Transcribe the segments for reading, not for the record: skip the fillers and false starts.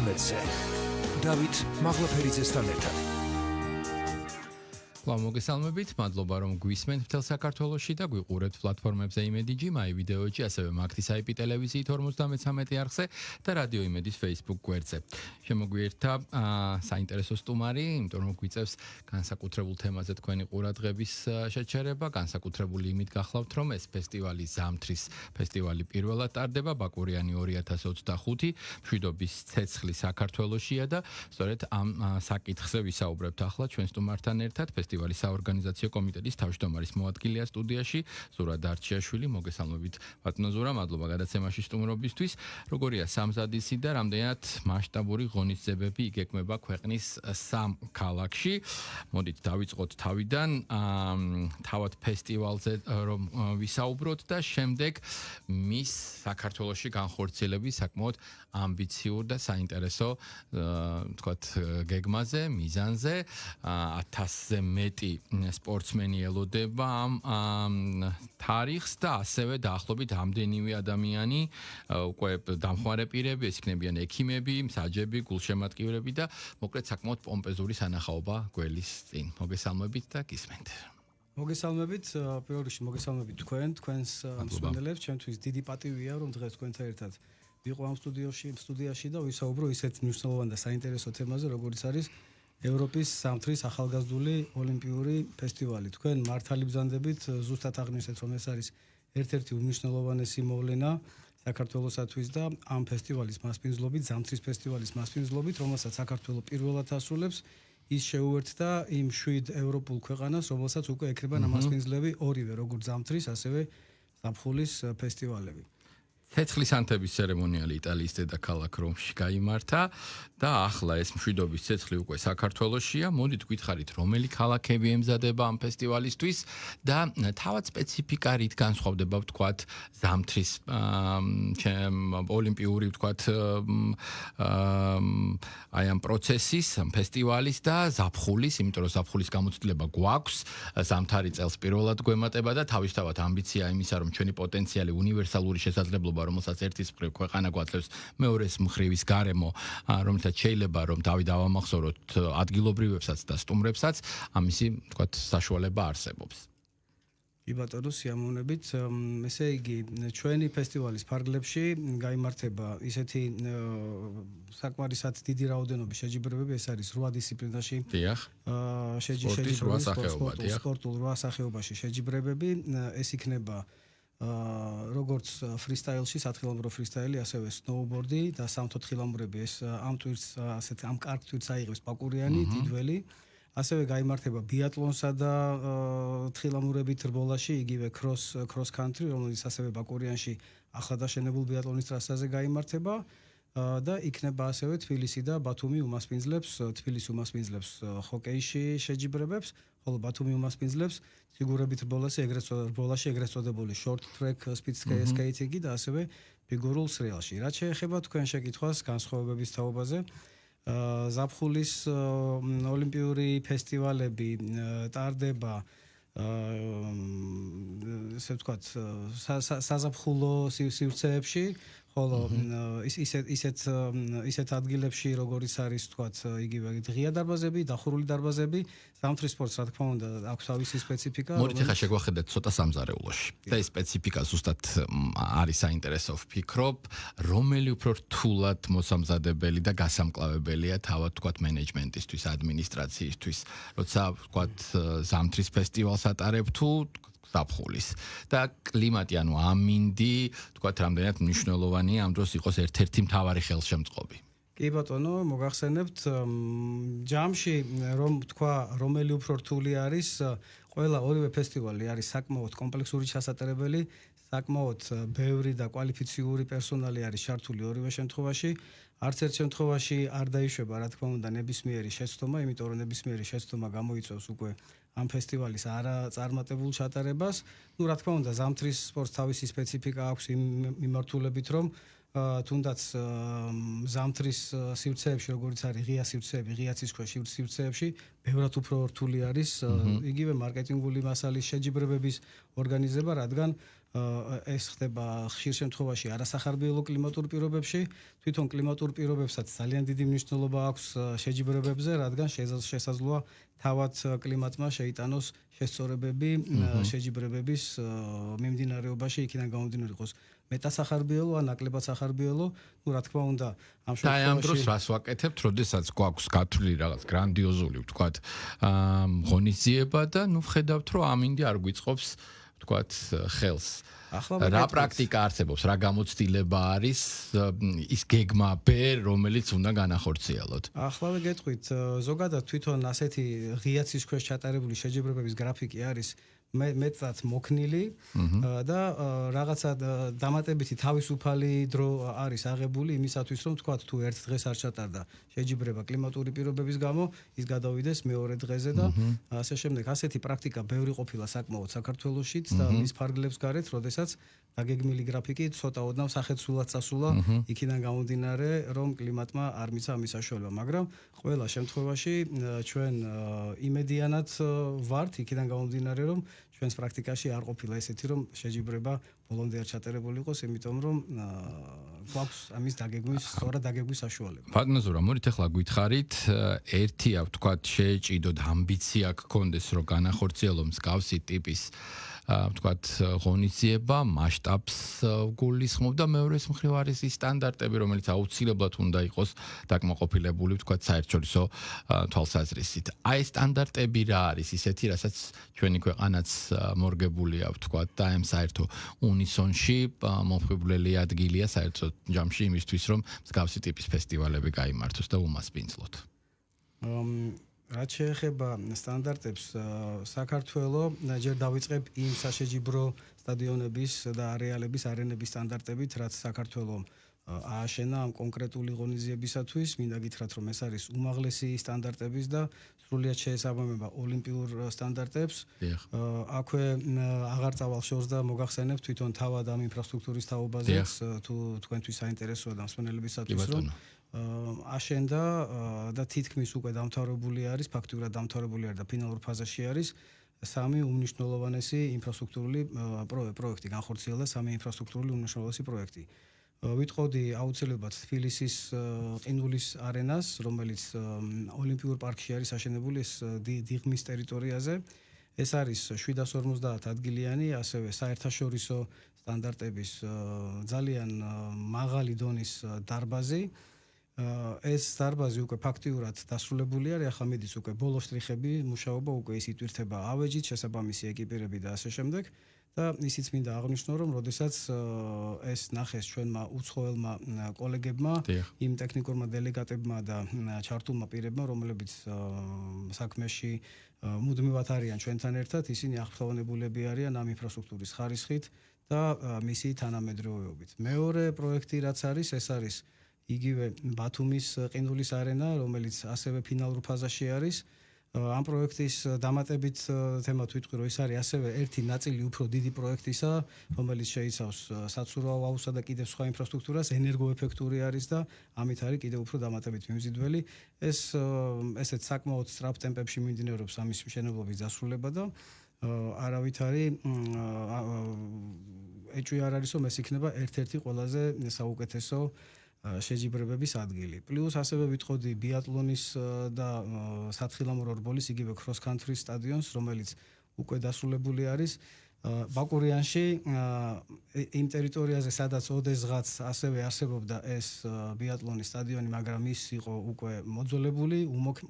ინტერნეტზე. დავით მაღლაფერიძესთან ერთად. მოგესალმებით, მადლობა რომ გვისმენთ მთელ საქართველოში და გვიყურებთ პლატფორმებზე იმედიჯი, მაი ვიდეოჯი, ასევე მაგთის IP ტელევიზიით 53 არხზე და რადიო იმედის Facebook გვერდზე. შემოგვიერთა საინტერესო სტუმარი, იმიტომ რომ გვიწევს განსაკუთრებულ თემაზე თქვენი ყურადღების შეჩერება, განსაკუთრებული იმით გახლავთ, რომ ეს ფესტივალი ზამთრის ფესტივალი პირველად ტარდება, ბაკურიანი 2025, მშვიდობის ცეცხლი საქართველოშია და სწორედ ამ საკითხზე ვისაუბრებთ ახლა ჩვენ სტუმართან ერთად. ფესტივალის საორგანიზაციო კომიტეტის თავმჯდომარის მოადგილეა სტუდიაში ზურა დარჩიაშვილი. მოგესალმებით ბატონო ზურა, მადლობა გადაცემაში სტუმრობისთვის. როგორია სამზადისი და რამდენად მასშტაბური ღონისძიებები იგეგმება ქვეყნის სამ ქალაქში? მოდით დავიწყოთ თავიდან, თავად ფესტივალზე რომ ვისაუბროთ და შემდეგ მის საქართველოში განხორციელების საკმაოდ ამბიციურ და საინტერესო თქვათ გეგმაზე, მიზანზე 1000-ზე მეტი სპორტსმენი ელოდება ამ თარიღს და ასევე დაახლოებით ამდენივე ადამიანი უკვე დამხმარე პირები, ეს იქნებიან ექიმები, მსაჯები, გულშემატკივრები და მოკლედ საკმაოდ პომპეზური სანახაობა გველის წინ. მოგესალმებით და გისმენთ. მოგესალმებით, პირველ რიგში მოგესალმებით თქვენს მსმენელებს, ჩემთვის დიდი პატივია რომ დღეს თქვენთან ერთად ვიყო ამ სტუდიაში და ვისაუბრო ისეთ მნიშვნელოვან და საინტერესო თემაზე, როგორიც არის ევროპის სამთრის ახალგაზრდული ოლიმპიური ფესტივალი. თქვენ მართალი ბრძანდებით, ზუსტად აღნიშნეთ, რომ ეს არის ერთ-ერთი უმნიშვნელოვანესი მოვლენა საქართველოსათვის და ამ ფესტივალის მასპინძლობით, ზამთრის ფესტივალის მასპინძლობით, რომელსაც საქართველო პირველად ასრულებს, ის შეუერთდა იმ 7 ევროპულ ქვეყანას, რომელსაც უკვე ეკრიბა მასპინძლები ორივე, როგორც ზამთრის, ასევე ზაფხულის ფესტივალები. ცეცხლის ანთების ცერემონიალი იტალიის დედაქალაქ რომში გაიმართა და ახლა ეს მშვიდობის ცეცხლი უკვე საქართველოშია. მოდით გითხარით, რომელი ქალაქები ემზადება ამ ფესტივალისთვის და თავად სპეციფიკა რით განსხვავდება ვთქვათ ზამთრის ოლიმპიური ვთქვათ აი ამ პროცესის, ფესტივალის და ზაფხულის, იმიტომ რომ ზაფხულის გამოცდილება გვაქვს, ზამთარი წელს პირველად გვემატება და თავისთავად ამბიცია იმისა, რომ ჩვენი პოტენციალი უნივერსალური შესაძლებლობა რომელსაც ერთის მხრივ ქვეყანა გვაძლევს, მეორეს მხრივ ის გარემო, რომელსაც შეიძლება რომ დავით დავამახსოვროთ ადგილობრივებსაც და სტუმრებსაც, ამისი თქვათ საშუალება არსებობს. კი ბატონო, სიამოვნებით. ესე იგი, ჩვენი ფესტივალის ფარგლებში გაიმართება ისეთი საკმარისად დიდი რაოდენობის შეჯიბრებები, ეს არის 8 დისციპლინაში. დიახ. სპორტულ 8 სახეობაში შეჯიბრებები, ეს იქნება როგორც ფრისტაილში, სათხილამურო ფრისტაილი, ასევე სნოუბორდი და სამთოთხილამურები, ეს ამ ტვირთს ასეთ ამ კარგ ტვირთს აიღებს ბაკურიანი, დიდველი. ასევე გაიმართება ბიატლონსა და თხილამურებით რბოლაში, იგივე cross country, რომელიც ასევე ბაკურიანში ახლადაშენებულ ბიატლონის ტრასაზე გაიმართება და იქნება ასევე თბილისი და ბათუმი უმასპინძლებს, თბილისი უმასპინძლებს ჰოკეიში შეჯიბრებებს, ხოლო ბათუმი უმასპინძლებს ფიგურებით რბოლაში, ეგრეთ წოდებული short track speed skating და ასევე ფიგურულ სრიალში. რაც შეეხება თქვენ შეკითხვას განსხვავებების თაობაზე, ზაფხულის ოლიმპიური ფესტივალები ტარდება ესე ვთქვათ საზაფხულო სივრცეებში, ხოლო ისეთ ადგილებში, როგორიც არის ვთქვათ იგივე ღია დარბაზები, დახურული დარბაზები, ზამთრის სპორტს რა თქმა უნდა აქვს თავისი სპეციფიკა. მოდით ახლა შეგვახედეთ ცოტა სამზარეულოში. და ეს სპეციფიკა ზუსტად არის საინტერესო ვფიქრობ, რომელი უფრო რთულად მოსამზადებელი და გასამკლავებელია თავად ვთქვათ მენეჯმენტისთვის, ადმინისტრაციისთვის, როცა ვთქვათ ზამთრის ფესტივალს ატარებ თუ ზაფხულის და კლიმატი, ანუ ამინდი, თქვათ, რამდენად მნიშვნელოვანია ამ დროს იყოს ერთ-ერთი მთავარი ხელშემწყობი. კი ბატონო, მოგახსენებთ, ჯამში რომ თქვა, რომელი უფრო რთული არის, ყველა ორივე ფესტივალი არის საკმაოდ კომპლექსური ჩასატარებელი, საკმაოდ ბევრი და კვალიფიციური პერსონალი არის ჩართული ორივე შემთხვევაში. არც ერთ შემთხვევაში არ დაიშვება, რა თქმა უნდა, ნებისმიერი შეცდომა, იმიტომ რომ ნებისმიერი შეცდომა გამოიწვევს უკვე ამ ფესტივალის არაწარმატებულ ჩატარებას. რა თქმა უნდა, ზამთრის სპორტს თავისი სპეციფიკა აქვს იმ მიმართულებით, რომ თუნდაც ზამთრის სივრცეებში, როგორც არის ღია სივრცეები, ღია ცისქვეშ სივრცეებში, ბევრად უფრო რთული არის იგივე მარკეტინგული მასალის შეჯიბრებების ორგანიზება, რადგან ეს ხდება ხშირ შემთხვევაში არასახარბიელო კლიმატურ პირობებში. თვითონ კლიმატურ პირობებსაც ძალიან დიდი მნიშვნელობა აქვს შეჯიბრებებზე, რადგან შესაძლოა თავად კლიმატმა შეიტანოს შესწორებები შეჯიბრებების მიმდინარეობაში, იქიდან გამომდინარე იყოს მეტასახარბიელო ან ნაკლებად სახარბიელო. ნუ რა თქმა უნდა, ამ და ამ დროს შემთხვევაში რას ვაკეთებთ, როდესაც გვაქვს გათვლილი რაღაც გრანდიოზული, ვთქვათ, ღონისძიება და ნუ ვხედავთ, რომ ამინდი არ გვიწყობს, ვთქვათ, ხელს. ახლა რა პრაქტიკა არსებობს, რა გამოცდილება არის ის გეგმა ბერ, რომელიც უნდა განახორციელოთ? ახლავე გეტყვით, ზოგადად თვითონ ასეთი ღია ცის ქვეშ ჩატარებული შეჯიბრებების გრაფიკი არის მეტად მოქნილი და რაღაცა დამატებითი თავისუფალი დრო არის აღებული იმისათვის, რომ თქვათ თუ ერთ დღეს არ ჩატარდა შეჯიბრება კლიმატური პირობების გამო, ის გადავიდეს მეორე დღეზე და ასე შემდეგ. ასეთი პრაქტიკა ბევრი ყოფილა საკმაოდ საქართველოშიც და მის ფარგლებს გარეთ, როდესაც დაგეგმილი გრაფიკი ცოტა ოდნავ სახეცვლად წასულა, იქიდან გამომდინარე, რომ კლიმატმა არ მიცა ამის საშუალება, მაგრამ ყველა შემთხვევაში ჩვენ იმედიანად ვართ, იქიდან გამომდინარე, რომ ჩვენს პრაქტიკაში არ ყოფილა ესეთი, რომ შეჯიბრება ბოლომდე არ ჩატარებული იყოს, იმიტომ რომ გვაქვს ამის დაგეგმვის, სწორად დაგეგმვის საშუალება. ბატონო, მოდით ახლა გითხარით, ერთია, ვთქვათ, შეეჭიდოთ ამბიცია გქონდეს, რომ განახორციელო მსგავსი ტიპის ვთქვათ, ღონისძიება, მასშტაბს გულისხმობ და მეორეს მხრივ არის ის სტანდარტები, რომელიც აუცილებლად უნდა იყოს დაკმაყოფილებული, ვთქვათ, საერთაშორისო თვალსაზრისით. აი ეს სტანდარტები რა არის, ისეთი, რასაც ჩვენი ქვეყანაც მორგებულია, ვთქვათ, და ამ საერთო უნისონში მომხიბვლელი ადგილია საერთო ჯამში იმისთვის, რომ მსგავსი ტიპის ფესტივალები გაიმართოს და უმასპინძლოთ. რაც შეეხება სტანდარტებს, საქართველოს ჯერ დავიწყებ იმ საშეჯიბრო სტადიონების და არეალების არენების სტანდარტებით, რაც საქართველოს ააშენა ამ კონკრეტული ღონისძიებისათვის. მინდა გითხრათ, რომ ეს არის უმაღლესი სტანდარტების და სრულიად შეესაბამება ოლიმპიურ სტანდარტებს. აქვე აღარ წავალ შორს და მოგახსენებთ თვითონ თავად ამ ინფრასტრუქტურის თაობაზეც, თუ თქვენთვის საინტერესოა და მსმენელებისათვის, რომ აშენდა და თითქმის უკვე დამთავრებული არის, ფაქტურად დამთავრებული არის და ფინალურ ფაზაში არის სამი უმნიშვნელოვანესი ინფრასტრუქტურული პროექტი, განხორციელდა სამი ინფრასტრუქტურული უმნიშვნელოვანესი პროექტი. ვიტყოდი აუცილებლად თბილისის ყინულის არენას, რომელიც ოლიმპიურ პარკში არის აშენებული, ეს დიღმის ტერიტორიაზე. ეს არის 750 ადგილიანი, ასევე საერთაშორისო სტანდარტების ძალიან მაღალი დონის დარბაზი. ეს დარბაზი უკვე ფაქტიურად დასრულებული არის, ახლა მიდის უკვე ბოლო შტრიხები, მუშაობა უკვე ის იტვირთება ავეჯით, შესაბამისი ეკიპირები და ასე შემდეგ. და ისიც მინდა აღვნიშნო, რომ როდესაც ეს ნახეს ჩვენმა უცხოელმა კოლეგებმა, იმ ტექნიკურმა დელეგატებმა და ჩართულმა პირებმა, რომლებიც საქმეში მუდმივად არიან ჩვენთან ერთად, ისინი აღფრთოვანებულები არიან ამ ინფრასტრუქტურის ხარისხით და მისი თანამედროვეობით. მეორე პროექტი რაც არის, ეს არის იგივე ბათუმის ყინულის არენა, რომელიც ასევე ფინალურ ფაზაში არის. ამ პროექტის დამატებით თემად ვიტყვი, რომ ის არის ასევე ერთი ნაწილი უფრო დიდი პროექტისა, რომელიც შეიცავს საცურაო აუზსა და კიდევ სხვა ინფრასტრუქტურას, ენერგოეფექტური არის და ამით არის კიდევ უფრო დამატებით მიმზიდველი. ეს ესეც საკმაოდ სწრაფ ტემპებში მიმდინარეობს ამის მშენებლობის დასრულება და არავით არის ეჭვი არ არის, რომ ეს იქნება ერთ-ერთი ყველაზე საუკეთესო შეჯიბრებების ადგილი. პლუს ასევე ვიტყოდი ბიატლონის და სათხილამურო რბოლის იგივე cross country სტადიონს, რომელიც უკვე დასრულებული არის. ბაკურიანში იმ ტერიტორიაზე, სადაც ოდესღაც ასევე არსებობდა ეს ბიატლონის სტადიონი, მაგრამ ის იყო უკვე მოძველებული,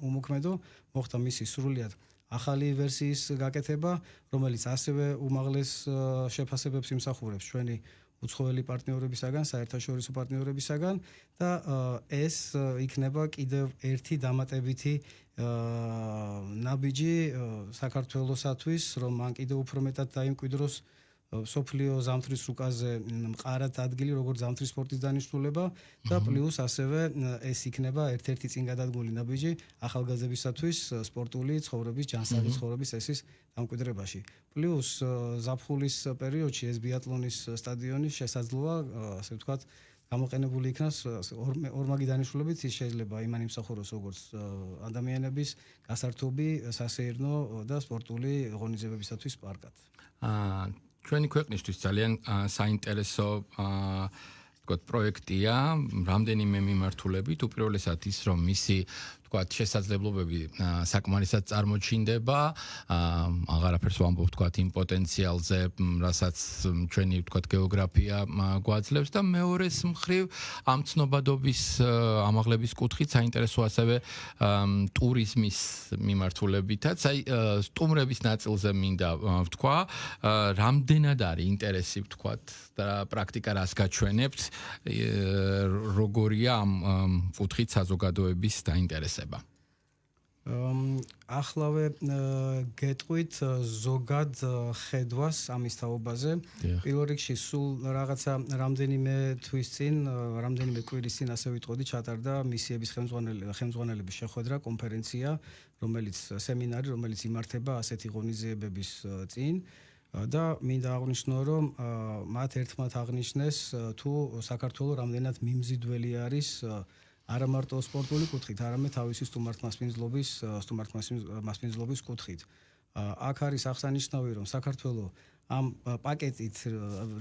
უმოქმედო, მოხდა მისი სრულიად ახალი ვერსიის გაკეთება, რომელიც ასევე უმაღლეს შეფასებებს იმსახურებს ჩვენი უცხოელი პარტნიორებისაგან, საერთაშორისო პარტნიორებისაგან და ეს იქნება კიდევ ერთი დამატებითი ნაბიჯი საქართველოსათვის, რომ მან კიდევ უფრო მეტად დაიმკვიდროს სოფლიო ზამთრის რუკაზე მყარად ადგილი, როგორც ზამთრის სპორტის დანიშნულება და პლუს ასევე ეს იქნება ერთ-ერთი წინგადადგმული ნაბიჯი ახალგაზრდებისათვის სპორტული ცხოვრების, ჯანსაღი ცხოვრების წესის დამკვიდრებაში. პლუს ზაფხულის პერიოდში ეს ბიატლონის სტადიონი შესაძლოა, ასე ვთქვათ, გამოყენებული იქნას ორმაგი დანიშნულებით, ის შეიძლება იმან იმსახუროს როგორც ადამიანების გასართობი, სასეირნო და სპორტული ღონისძიებებისათვის პარკად. ჩვენი ქვეყნისთვის ძალიან საინტერესო ვთქვათ პროექტია, რამდენიმე მიმართულებით, უპირველესად ის, რომ მისი ვთქვათ შესაძლებლობები საკმარისად წარმოჩინდება, აღარაფერს ვამბობ ვთქვათ იმ პოტენციალზე, რასაც ჩვენი ვთქვათ გეოგრაფია გვაძლევს და მეორეს მხრივ ამ ცნობადობის ამაღლების კუთხით საინტერესო ასევე ტურიზმის მიმართულებითაც, აი სტუმრების ნაწილზე მინდა ვთქვა, რამდენად არის ინტერესი ვთქვათ და პრაქტიკა რას გაჩვენებთ, როგორია ამ კუთხით საზოგადოების დაინტერესება. ახლავე გეტყვით ზოგად ხედვას ამის თაობაზე. პირველ რიგში სულ რაღაცა რამდენიმე თვის წინ, რამდენიმე კვირის წინ ასე ვიტყოდი, ჩატარდა მისიების ხელმძღვანელების შეხვედრა, კონფერენცია, სემინარი, რომელიც იმართება ასეთი ღონისძიებების წინ. და მინდა აღვნიშნო, რომ მათ ერთმანეთ აღნიშნეს თუ საქართველოს რამდენად მიმზიდველი არის არა მარტო სპორტული კუთხით, არამედ თავისი სტუმართმასპინძლობის კუთხით. აქ არის აღსანიშნავი, რომ საქართველოს ამ პაკეტით,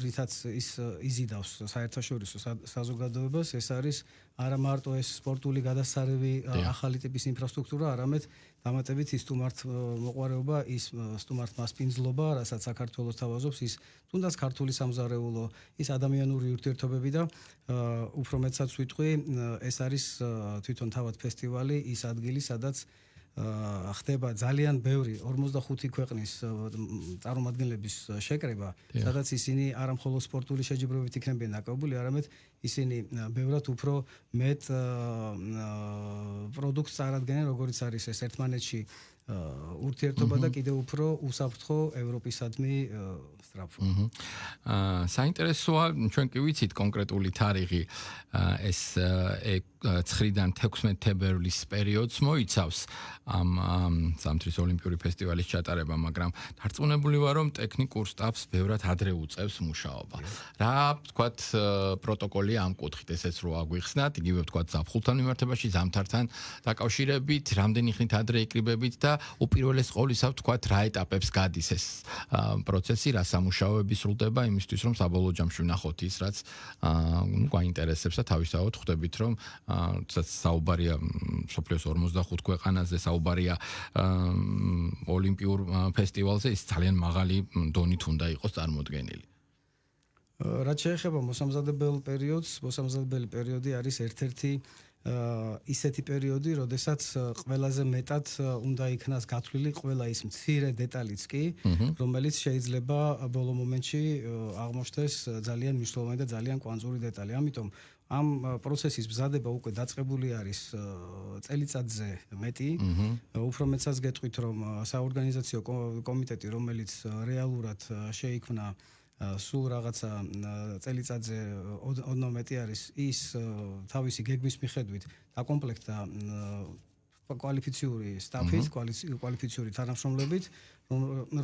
რითაც ის იზიდავს საერთაშორისო საზოგადოებას, ეს არის არა მარტო ეს სპორტული გადასარევი ახალი ტიპის ინფრასტრუქტურა, არამედ დამატებით ის სტუმართმოყვარეობა, ის სტუმართმასპინძლობა, რასაც საქართველოს თავაზობს, ის თუნდაც ქართული სამზარეულო, ის ადამიანური ურთიერთობები და უფრო მეტსაც ვიტყვი, ეს არის თვითონ თავად ფესტივალი, ის ადგილი, სადაც ხდება ძალიან ბევრი 45 ქვეყნის წარმომადგენლების შეკრება, სადაც ისინი არა მხოლოდ სპორტული შეჯიბრებებით იქნებიან დაკავებული, არამედ ისინი ბევრად უფრო მეტ პროდუქტს წარადგენენ, როგორც არის ეს ერთმანეთში ურთიერთობა და კიდევ უფრო უსაფრთხო ევროპისადმი სწრაფვა. საინტერესოა, ჩვენ კი ვიცით კონკრეტული თარიღი, ეს 9-დან 16 თებერვლის პერიოდს მოიცავს ამ ზამთრის ოლიმპიური ფესტივალის ჩატარება, მაგრამ დარწმუნებული ვარ, რომ ტექნიკურ სტაფს ბევრად ადრე უწევს მუშაობა. რა ვთქვათ პროტოკოლია ამ კუთხით, ესეც რო აგვიხსნათ, იგივე ვთქვათ ზაფხულთან მიმართებაში, ზამთართან დაკავშირებით, რამდენი ხნით ადრე იკრიბებით და უპირველეს ყოვლისა ვთქვათ რა ეტაპებს გადის ეს პროცესი, რა სამუშაოები სრულდება იმისთვის, რომ საბოლოო ჯამში ვნახოთ ის, რაც გვაინტერესებს და თავისთავად ხვდებით, რომ საუბარია სოფლიოს 45 ქვეყანაზე, საუბარია ოლიმპიურ ფესტივალზე, ის ძალიან მაღალი დონით უნდა იყოს წარმოდგენილი. რაც შეეხება მოსამზადებელ პერიოდს, მოსამზადებელი პერიოდი არის ერთ-ერთი ისეთი პერიოდი, როდესაც ყველაზე მეტად უნდა იქნას გათვლილი ყველა ის მცირე დეტალიც კი, რომელიც შეიძლება ბოლო მომენტში აღმოჩნდეს ძალიან მნიშვნელოვანი და ძალიან კვანძური დეტალი. ამიტომ ამ პროცესის მზადება უკვე დაწყებული არის წელიწადზე მეტი. უფრო მეტსაც გეტყვით, რომ საორგანიზაციო კომიტეტი, რომელიც რეალურად შეიქმნა სულ რაღაცა წელიწადზე ოდნავ მეტი არის, ის თავისი გეგმის მიხედვით დაკომპლექტდა კვალიფიციური სტაფით, კვალიფიციური თანამშრომლებით,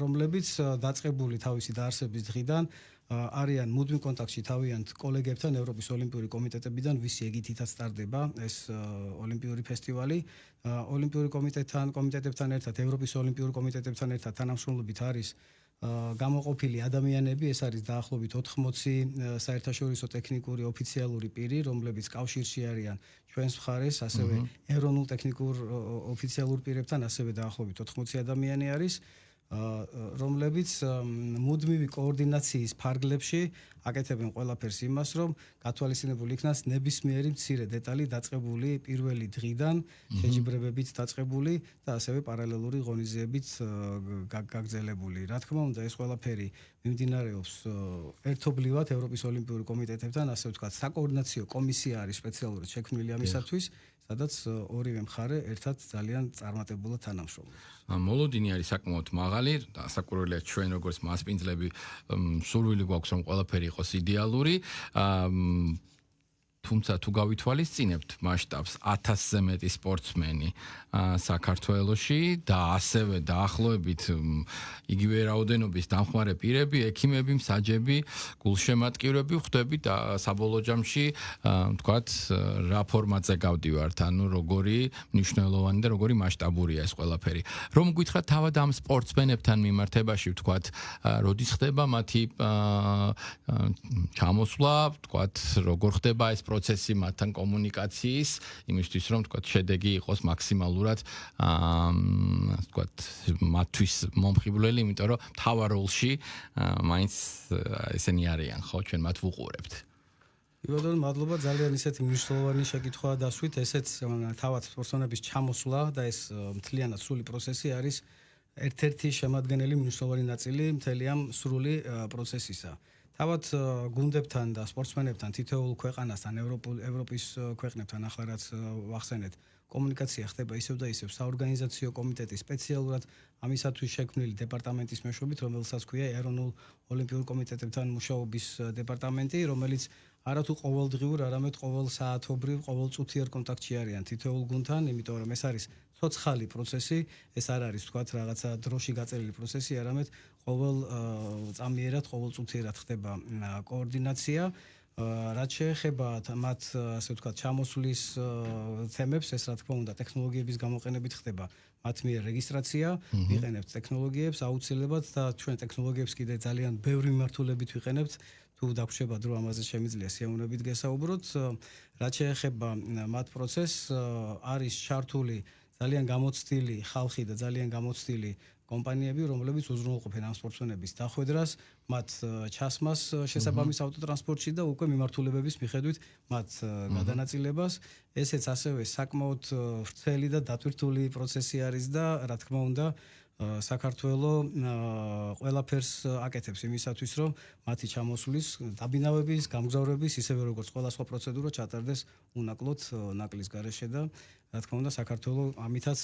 რომლებიც დაწყებული თავისი დაარსების დღიდან არიან მუდმივ კონტაქტში თავიანთ კოლეგებთან ევროპის ოლიმპიური კომიტეტებიდან, ვისი ეგითითაც ტარდება ეს ოლიმპიური ფესტივალი. ოლიმპიური კომიტეტებთან ერთად, ევროპის ოლიმპიური კომიტეტებთან ერთად თანამშრომლობით არის გამოყოფილი ადამიანები, ეს არის დაახლოებით 80 საერთაშორისო ტექნიკური ოფიციალური პირი, რომლებიც კავშირში არიან ჩვენს მხარეს, ასევე ეროვნულ ტექნიკურ ოფიციალურ პირებთან, ასევე დაახლოებით 80 ადამიანი არის, რომლებიც მუდმივი კოორდინაციის ფარგლებში აკეთებენ ყველაფერს იმას, რომ გათვალისწინებული იქნას ნებისმიერი მცირე დეტალი დაწყებული პირველი დღიდან, შეჯიბრებებით დაწყებული და ასევე პარალელური ღონისძიებით გაგრძელებული. რა თქმა უნდა, ეს ყველაფერი მიმდინარეობს ერთობლივად ევროპის ოლიმპიური კომიტეტებთან, ასე ვთქვათ, საკოორდინაციო კომისია არის სპეციალურად შექმნილი ამისათვის, სადაც ორივე მხარე ერთად ძალიან წარმატებულად თანამშრომლობს. მოლოდინი არის საკმაოდ მაღალი, დასაკვირველია ჩვენ როგორც მასპინძლები სურვილი გვაქვს, რომ ყველაფერი იყოს იდეალური. თუმცა თუ გავითვალისწინებთ მასშტაბს 1000-ზე მეტი სპორტსმენი საქართველოში და ასევე დაახლოებით იგივე რაოდენობის დამხმარე პირები, ექიმები, მსაჯები, გულშემატკივრები ხვდებით და საბოლოო ჯამში თქვათ რა ფორმატზე გავდივართ, ანუ როგორი მნიშვნელოვანი და როგორი მასშტაბურია ეს ყველაფერი. რომ გითხრათ თავად ამ სპორტსმენებთან მიმართებაში ვთქვათ, როდის ხდება მათი ჩამოსვლა, ვთქვათ, როგორ ხდება ეს პროცესი მათთან კომუნიკაციის, იმისთვის რომ ვთქვათ, შედეგი იყოს მაქსიმალურად ვთქვათ, მათთვის მომხიბვლელი, იმიტომ რომ თავარ როლში მაინც ესენი არიან, ხო, ჩვენ მათ ვუყურებთ. იბადონ, მადლობა, ძალიან ისეთი მნიშვნელოვანი შეკითხვაა დასვით, ესეც თავად სპორტსმენების ჩამოსვლა და ეს მთლიანად სრული პროცესი არის ერთ-ერთი შემადგენელი მნიშვნელოვანი ნაწილი მთელი ამ სრული პროცესისა. თავად გუნდებთან და სპორტსმენებთან თითოეულ ქვეყანასთან, ევროპის ქვეყნებთან ახლა რაც ვახსენეთ, კომუნიკაცია ხდება ისევ და ისევ საორგანიზაციო კომიტეტის სპეციალურად ამისათვის შექმნილი დეპარტამენტის მეშვეობით, რომელსაც ქვია ეროვნულ ოლიმპიურ კომიტეტებთან მუშაობის დეპარტამენტი, რომელიც არათუ ყოველდღიურ, არამედ ყოველსაათობრივ, ყოველწუთიერ კონტაქტში არიან თითოეულ გუნდთან, იმიტომ რომ ეს არის ცოცხალი პროცესი, ეს არ არის თქვათ რაღაცა დროში გაწერილი პროცესი, არამედ ყოველწამიერად, ყოველწუთიერად ხდება კოორდინაცია. რაც შეეხება მათ ასე ვთქვათ ჩამოსვლის თემებს, ეს რა თქმა უნდა ტექნოლოგიების გამოყენებით ხდება. მათ მიერ რეგისტრაცია, ვიყენებთ ტექნოლოგიებს აუცილებლად და ჩვენ ტექნოლოგიებს კიდე ძალიან ბევრი მიმართულებით ვიყენებთ. თუ დაგვრჩება დრო, ამაზე შემიძლია სიამოვნებით გესაუბროთ. რაც შეეხება მათ პროცესს, არის ჩართული ძალიან გამოცდილი ხალხი და ძალიან გამოცდილი კომპანიები, რომლებიც უზრუნველყოფენ ამ სპორტსმენების დახვედრას, მათ ჩასმას შესაბამის ავტოტრანსპორტში და უკვე მიმართულებების მიხედვით მათ გადანაწილებას. ესეც ასევე საკმაოდ ვრცელი და დატვირთული პროცესი არის და რა თქმა უნდა საქართველოს ყველაფერს აკეთებს იმისათვის, რომ მათი ჩამოსვლის, დაბინავების, გამგზავრების, ისევე როგორც ყველა სხვა პროცედურა ჩატარდეს უნაკლოდ ნაკლის გარეშე და რა თქმა უნდა საქართველოს ამითაც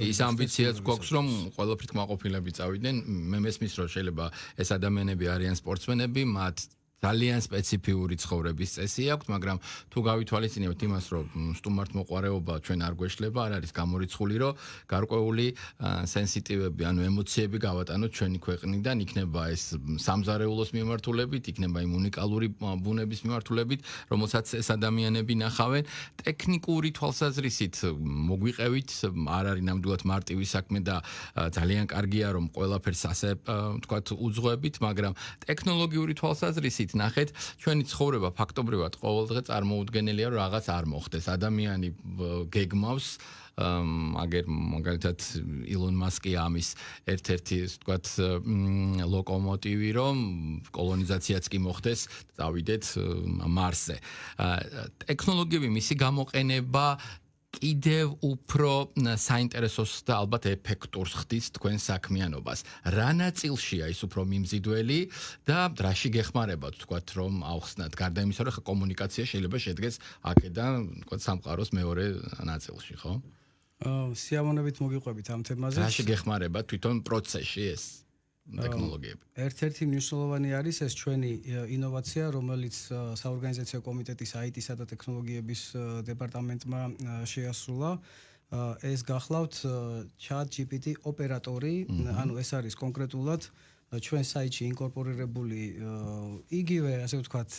ის ამბიციაც გვაქვს, რომ ყველაფრით კმაყოფილები წავიდნენ. მე მესმის, რომ შეიძლება ეს ადამიანები არიან სპორტსმენები, მათ ძალიან სპეციფიური ცხოვრების წესი აქვს, მაგრამ თუ გავითვალისწინებთ იმას, რომ სტუმართ მოყვარეობა ჩვენ არ გვეშლება, არ არის გამორიცხული, რომ გარკვეული სენსიტივები, ანუ ემოციები გავატანოთ ჩვენი ქვეყნიდან, იქნება ეს სამზარეულოს მიმართულებით, იქნება იმ უნიკალური ბუნების მიმართულებით, რომელსაც ეს ადამიანები ნახავენ. ტექნიკური თვალსაზრისით მოგვიყევით, არ არის ნამდვილად მარტივი საქმე და ძალიან კარგია, რომ ყველაფერს ასე ვთქვათ უძღვებით, მაგრამ ტექნოლოგიური თვალსაზრისით ნახეთ, ჩვენი ცხოვრება ფაქტობრივად ყოველდღე წარმოუდგენელია, რომ რაღაც არ მოხდეს. ადამიანი გეგმავს აგერ მაგალითად ილონ მასკი ამის ერთ-ერთი ვთქვათ ლოკომოტივი, რომ კოლონიზაციაც კი მოხდეს, წავიდეთ მარსზე. ტექნოლოგიები, მისი გამოყენება კიდევ უფრო საინტერესოს და ალბათ ეფექტურს ხდის თქვენ საქმიანობას. რა ნაწილშია ის უფრო მიმზიდველი და რაში გეხმარებათ თქვათ რომ ავხსნათ? გარდა იმისა, რომ კომუნიკაცია შეიძლება შედგეს აქედან თქვათ სამყაროს მეორე ნაწილში, ხო? სიამოვნებით მოგიყვებით ამ თემაზე. რაში გეხმარებათ თვითონ პროცესში ეს ტექნოლოგიები? ერთ-ერთი მნიშვნელოვანი არის ეს ჩვენი ინოვაცია, რომელიც საორგანიზაციო კომიტეტის IT-სა და ტექნოლოგიების დეპარტამენტმა შეასრულა. ეს გახლავთ ChatGPT ოპერატორი, ანუ ეს არის კონკრეტულად ჩვენ საიტში ინკორპორირებული იგივე, ასე ვთქვათ,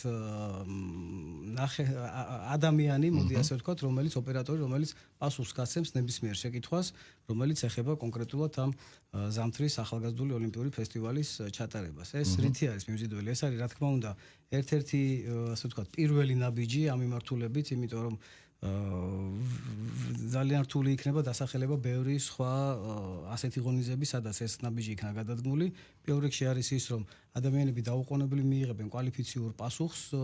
ადამიანი, მოდი ასე ვთქვათ, რომელიც ოპერატორი, რომელიც პასუხს გასცემს ნებისმიერ შეკითხვას, რომელიც ეხება კონკრეტულად ამ ზამთრის ახალგაზრდული ოლიმპიური ფესტივალის ჩატარებას. ეს რითი არის მიმზიდველი? ეს არის, რა თქმა უნდა, ერთ-ერთი, ასე ვთქვათ, პირველი ნაბიჯი ამ მიმართულებით, იმიტომ რომ ძალიან რთული იქნება დასახელება ბევრი სხვა ასეთი ღონისძიების, სადაც ეს ნაბიჯი იქნა გადადგმული. პირველ რიგში არის ის, რომ ადამიანები დაუყოვნებლივ მიიღებენ კვალიფიციურ პასუხს,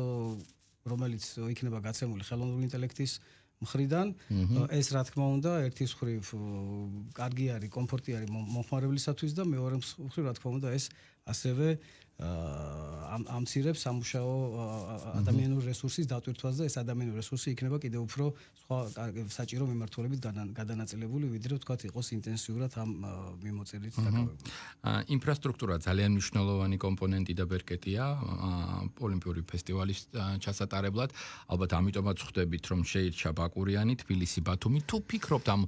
რომელიც იქნება გაცემული ხელოვნური ინტელექტის მხრიდან. ეს რა თქმა უნდა, ერთის მხრივ კარგი არის, კომფორტი არის მომხმარებლისათვის და მეორე მხრივ რა თქმა უნდა, ეს ასევე ამცირებს სამუშაო ადამიანურ რესურსის დატვირთვას და ეს ადამიანური რესურსი იქნება კიდევ უფრო სხვა საჭირო მიმართულებით გადანაწილებული, ვიდრე ვთქვათ იყოს ინტენსიურად ამ მიმოწერით დაკავებული. ინფრასტრუქტურა ძალიან მნიშვნელოვანი კომპონენტი და ბერკეტია ოლიმპიური ფესტივალის ჩასატარებლად. ალბათ ამიტომაც ხვდებით, რომ შეირჩა ბაკურიანი, თბილისი, ბათუმი. თუ ფიქრობთ ამ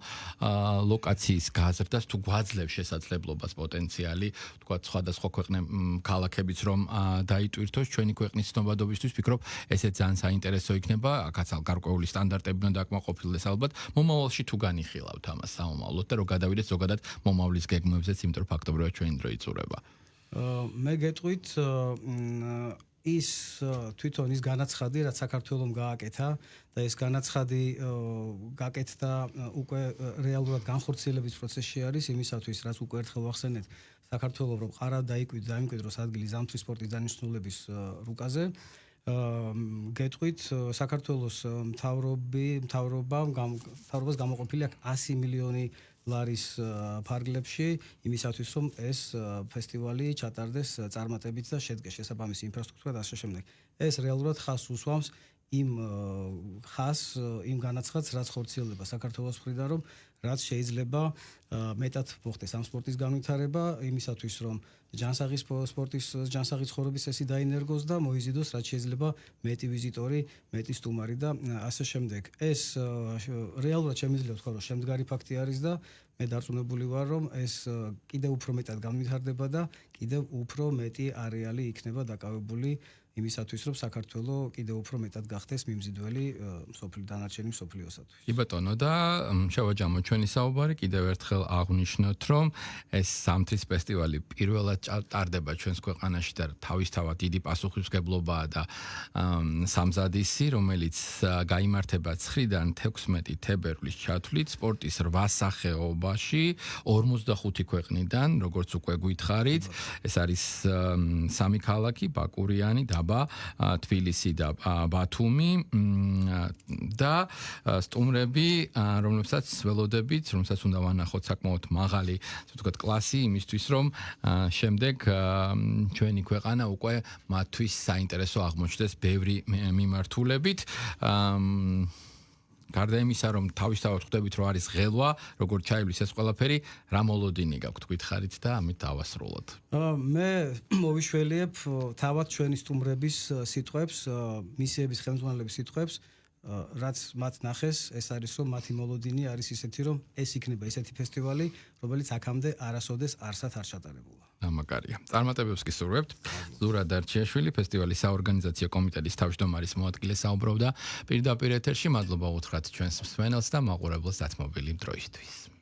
ლოკაციის გაზრდას, თუ გვაძლევს შესაძლებლობას პოტენციალი, ვთქვათ, სხვადასხვა ქალაქებიც რომ დაიტვირთოს ჩვენი ქვეყნის ცნობადობისთვის, ვფიქრობ, ესეც ძალიან საინტერესო იქნება. აქაც გარკვეული სტანდარტები უნდა დაკმაყოფილდეს ალბათ. მომავალში თუ განიხილავთ ამას საომავლოდ და რომ გადავიდეთ ზოგადად მომავლის გეგმებზეც, იმიტომ რომ ფაქტობრივად ჩვენი დრო იწურება. მე გეტყვით ის თვითონ ის განაცხადი, რაც საქართველომ გააკეთა და ეს განაცხადი გაკეთდა უკვე რეალურად განხორციელების პროცესში არის იმისათვის, რაც უკვე ერთხელ ვახსენეთ, საქართველოს რომ ყარად დაიმკვიდროს ადგილი ზამთრის სპორტის დანიშნულების რუკაზე. გეტყვით საქართველოს მთავრობას გამოყოფილი აქვს 100 მილიონი ლარის ფარგლებში იმისათვის, რომ ეს ფესტივალი ჩატარდეს წარმატებით და შედგეს შესაბამისი ინფრასტრუქტურა და ასე შემდეგ. ეს რეალურად ხაზს უსვამს იმ განაცხადს, რაც ხორციელდება საქართველოს მხრიდან, რომ რაც შეიძლება მეტად მოხდეს ამ სპორტის განვითარება იმისათვის, რომ ჯანსაღი ცხოვრების წესი დაინერგოს და მოიზიდოს რაც შეიძლება მეტი ვიზიტორი, მეტი სტუმარი და ასე შემდეგ. ეს რეალურად შემიძლია ვთქვა, რომ შემდგარი ფაქტი არის და მე დარწმუნებული ვარ, რომ ეს კიდევ უფრო მეტად განვითარდება და კიდევ უფრო მეტი არეალი იქნება დაკავებული იმისათვის, რომ საქართველოს კიდევ უფრო მეტად გახდეს მიმზიდველი დანარჩენი მსოფლიოსათვის. კი ბატონო და შევაჯამოთ ჩვენი საუბარი, კიდევ ერთხელ აღვნიშნოთ, რომ ეს ზამთრის ფესტივალი პირველად ტარდება ჩვენს ქვეყანაში და თავისთავად დიდი პასუხისმგებლობაა და სამზადისი, რომელიც გაიმართება 9-დან 16 თებერვლის ჩათვლით სპორტის 8 სახეობაში 45 ქვეყნიდან, როგორც უკვე გითხარით, ეს არის 3 ქალაქი, ბაკურიანი, დაბა, თბილისი და ბათუმი და სტუმრები, რომლებსაც ველოდებით, რომელსაც უნდა ვანახოთ საკმაოდ მაღალი, ასე ვთქვათ, კლასი იმისთვის, რომ შემდეგ ჩვენი ქვეყანა უკვე მათთვის საინტერესო აღმოჩნდეს ბევრი მიმართულებით. გარდა იმისა, რომ თავისთავად ხვდებით, რომ არის ღელვა, როგორც ჩაივლის ეს ყველაფერი, რა მოლოდინი გაქვთ, გითხარით და ამით დავასრულოთ. მე მოვიშველიებ თავად ჩვენი სტუმრების სიტყვებს, მისიების ხელმძღვანელების სიტყვებს, რაც მათ ნახეს, ეს არის, რომ მათი მოლოდინი არის ისეთი, რომ ეს იქნება ისეთი ფესტივალი, რომელიც აქამდე არასოდეს არსად არ ჩატარებულა. ამაკარია. წარმატებებს გისურვებთ. ზურა დარჩიაშვილი, ფესტივალის საორგანიზაციო კომიტეტის თავმჯდომარის მოადგილე საუბრობდა პირდაპირ ეთერში. მადლობა უთხრათ ჩვენს მსმენელს და მაყურებელს დათმობილი დროისთვის.